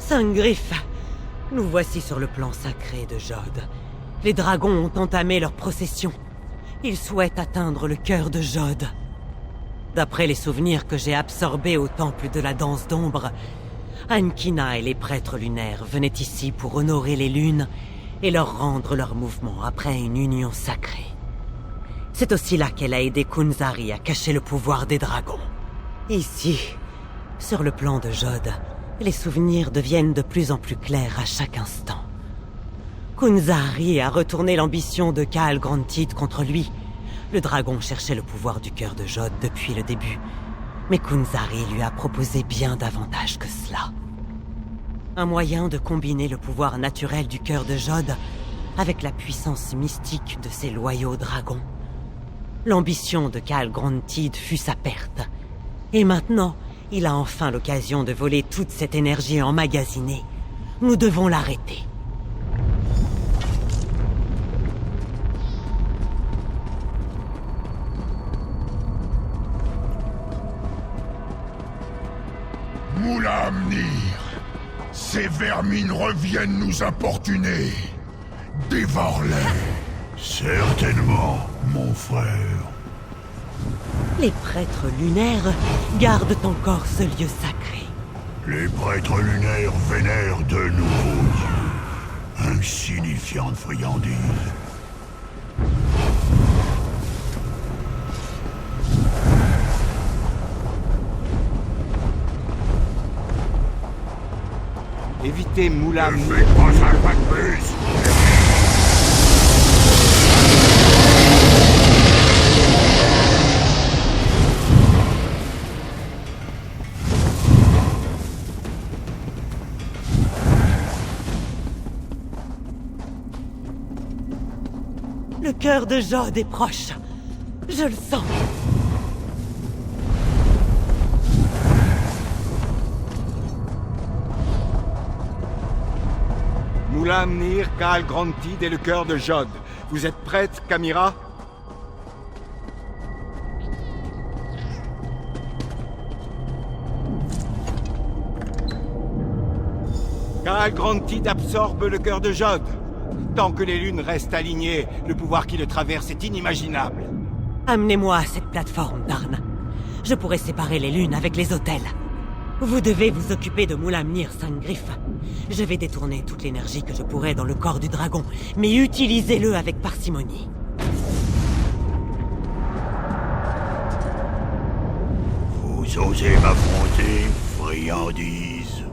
Saint-Griff, nous voici sur le plan sacré de Jod. Les dragons ont entamé leur procession. Ils souhaitent atteindre le cœur de Jod. D'après les souvenirs que j'ai absorbés au temple de la danse d'ombre, Ankina et les prêtres lunaires venaient ici pour honorer les lunes et leur rendre leur mouvement après une union sacrée. C'est aussi là qu'elle a aidé Kunzari à cacher le pouvoir des dragons. Ici, sur le plan de Jod, les souvenirs deviennent de plus en plus clairs à chaque instant. Kunzari a retourné l'ambition de Kaal Grantid contre lui. Le dragon cherchait le pouvoir du cœur de Jod depuis le début, mais Kunzari lui a proposé bien davantage que cela. Un moyen de combiner le pouvoir naturel du cœur de Jod avec la puissance mystique de ses loyaux dragons. L'ambition de Kaal Grantid fut sa perte. Et maintenant, il a enfin l'occasion de voler toute cette énergie emmagasinée. Nous devons l'arrêter. Moulamnir, ces vermines reviennent nous importuner. Dévore-les. Certainement, mon frère. Les prêtres lunaires gardent encore ce lieu sacré. Les prêtres lunaires vénèrent de nouveaux dieux. Insignifiante friandise. Évitez Moulamnir. Ne fais pas un pas de plus. Le cœur de Jod est proche. Je le sens. Moulamnir, Kaal Grantid et le cœur de Jod. Vous êtes prête, Kamira? Kaal Grantid absorbe le cœur de Jod. Tant que les lunes restent alignées, le pouvoir qui le traverse est inimaginable. Amenez-moi à cette plateforme, Darn. Je pourrai séparer les lunes avec les autels. Vous devez vous occuper de Moulamnir, Saint-Griff. Je vais détourner toute l'énergie que je pourrai dans le corps du dragon, mais utilisez-le avec parcimonie. Vous osez m'affronter, friandise?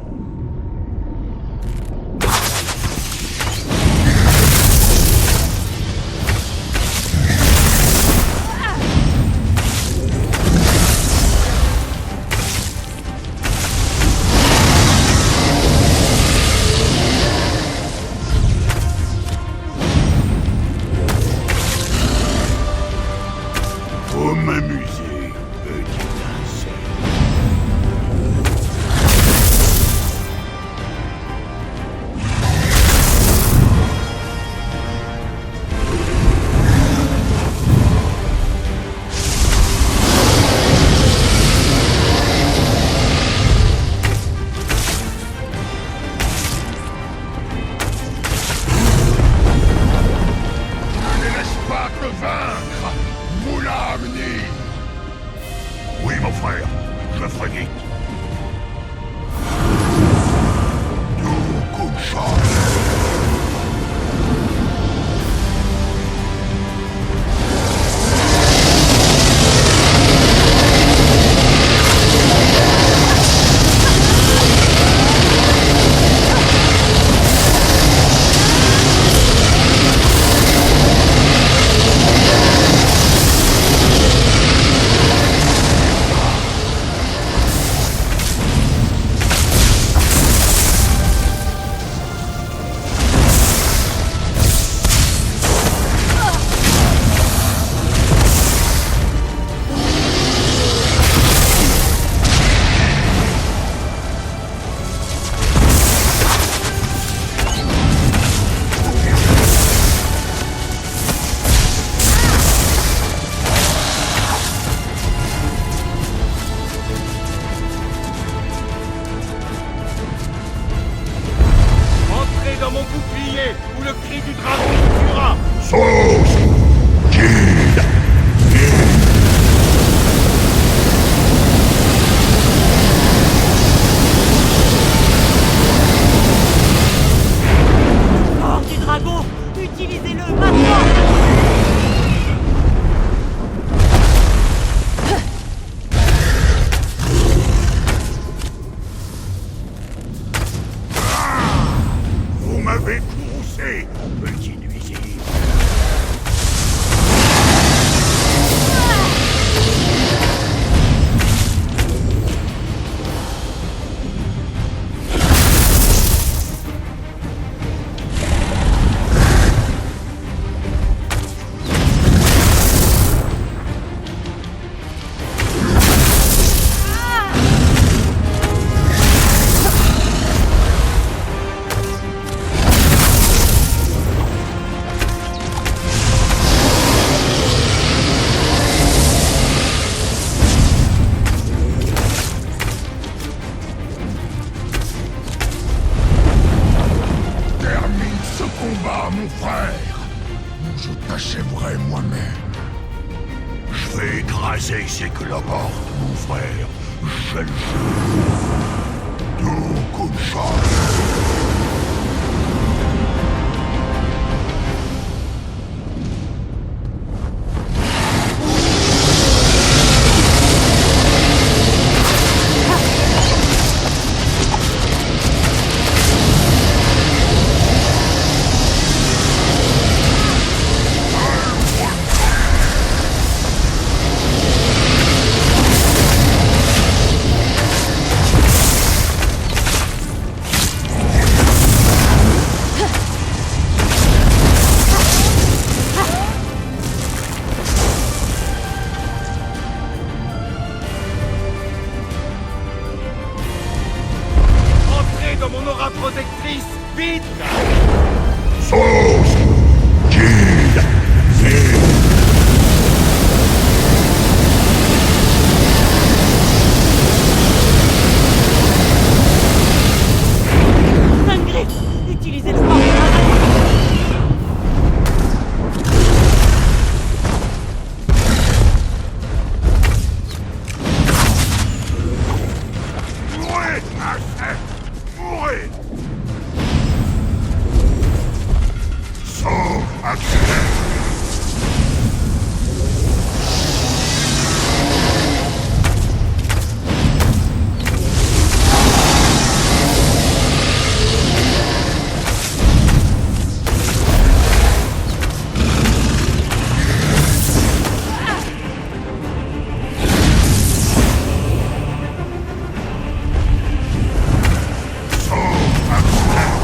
Vous m'amusez, petit insecte. Sauce. Guide. Corps du dragon, utilisez-le maintenant. Vous m'avez courroucé, petit nuisible. Termine ce combat, mon frère, ou je t'achèverai moi-même. Je vais écraser ces cloportes, mon frère. Je le jure. Tout comme ça. Entrez dans mon aura protectrice, vite! Sauce. Guide. Vite. Sangriff, utilisez le corps du dragon. Mourez, insecte. Mourez. Sort accélère. Sort accélère.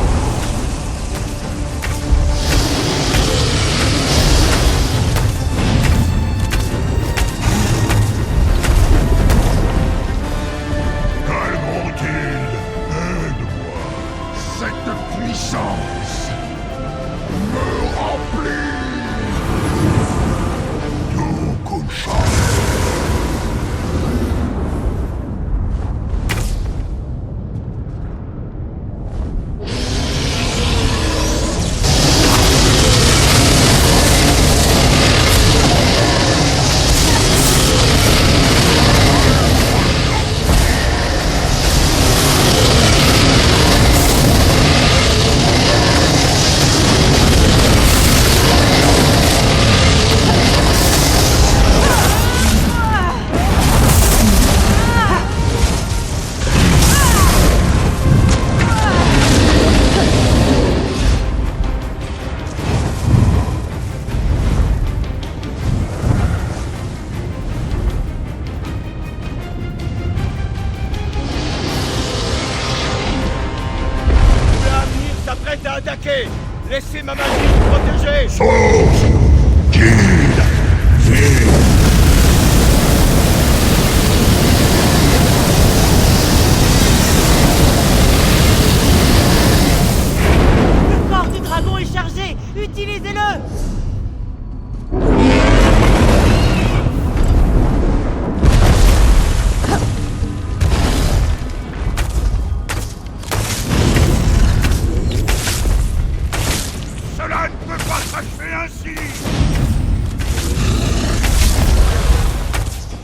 pas s'achever ainsi!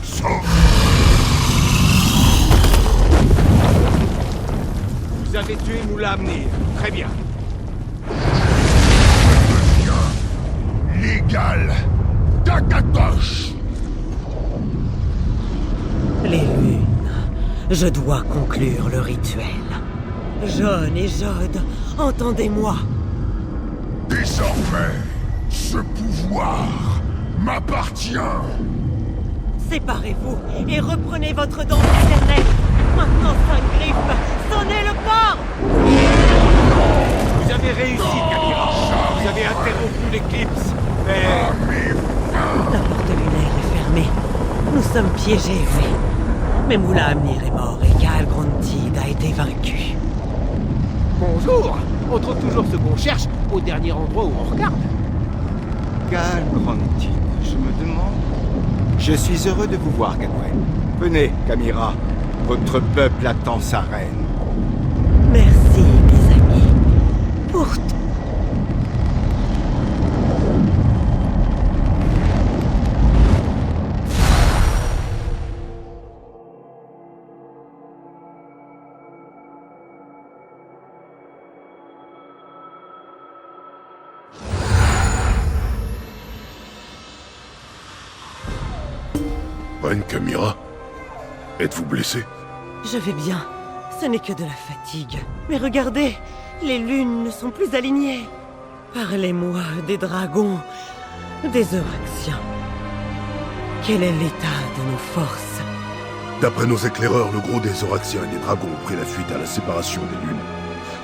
Sauve! Vous avez tué Moula Amnir. Très bien. Légal! Takatosh! Les lunes. Je dois conclure le rituel. John et Jod, entendez-moi. Désormais, ce pouvoir m'appartient. Séparez-vous et reprenez votre danse éternelle. Maintenant, 5 griffes, sonnez le port. Vous avez réussi, Kamira. Vous avez interrompu l'éclipse. Mais... La porte lunaire est fermée. Nous sommes piégés, oui. Mais Moula Amnir est mort et Kaal Grantid a été vaincu. Bonjour. On trouve toujours ce qu'on cherche au dernier endroit où on regarde. Kaal Grantid, je me demande... Je suis heureux de vous voir, Gawain. Venez, Kamira. Votre peuple attend sa reine. Merci, mes amis. Pour tout. Reine Kamira, êtes-vous blessée? Je vais bien. Ce n'est que de la fatigue. Mais regardez, les lunes ne sont plus alignées. Parlez-moi des dragons, des Euraxiens. Quel est l'état de nos forces? D'après nos éclaireurs, le gros des Euraxiens et des dragons ont pris la fuite à la séparation des lunes.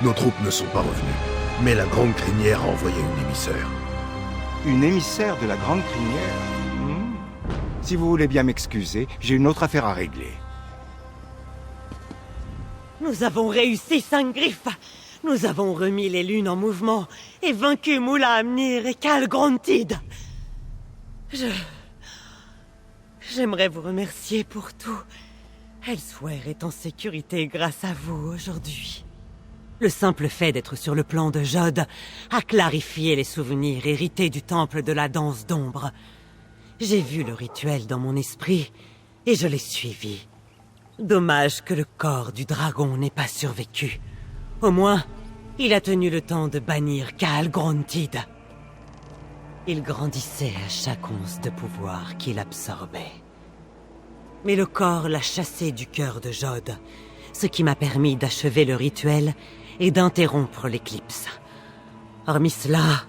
Nos troupes ne sont pas revenues, mais la Grande Crinière a envoyé une émissaire. Une émissaire de la Grande Crinière. Si vous voulez bien m'excuser, j'ai une autre affaire à régler. Nous avons réussi, 5 griffes. Nous avons remis les lunes en mouvement et vaincu Moula Amnir et Kaal Grantid. J'aimerais vous remercier pour tout. Elsewhere est en sécurité grâce à vous aujourd'hui. Le simple fait d'être sur le plan de Jod a clarifié les souvenirs hérités du temple de la danse d'ombre. J'ai vu le rituel dans mon esprit et je l'ai suivi. Dommage que le corps du dragon n'ait pas survécu. Au moins, il a tenu le temps de bannir Kaal Grantid. Il grandissait à chaque once de pouvoir qu'il absorbait. Mais le corps l'a chassé du cœur de Jod, ce qui m'a permis d'achever le rituel et d'interrompre l'éclipse. Hormis cela...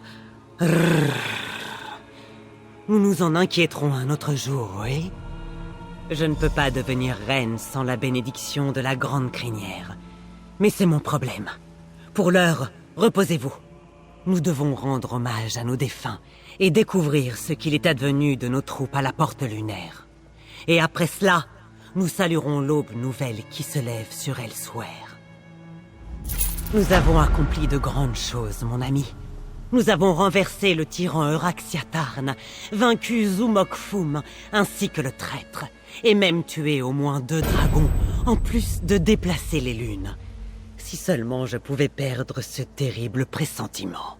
Nous nous en inquiéterons un autre jour, oui? Je ne peux pas devenir reine sans la bénédiction de la Grande Crinière. Mais c'est mon problème. Pour l'heure, reposez-vous. Nous devons rendre hommage à nos défunts et découvrir ce qu'il est advenu de nos troupes à la porte lunaire. Et après cela, nous saluerons l'aube nouvelle qui se lève sur Elsewhere. Nous avons accompli de grandes choses, mon ami. Nous avons renversé le tyran Euraxiatarn, vaincu Zumokfum, ainsi que le traître, et même tué au moins 2 dragons, en plus de déplacer les lunes. Si seulement je pouvais perdre ce terrible pressentiment.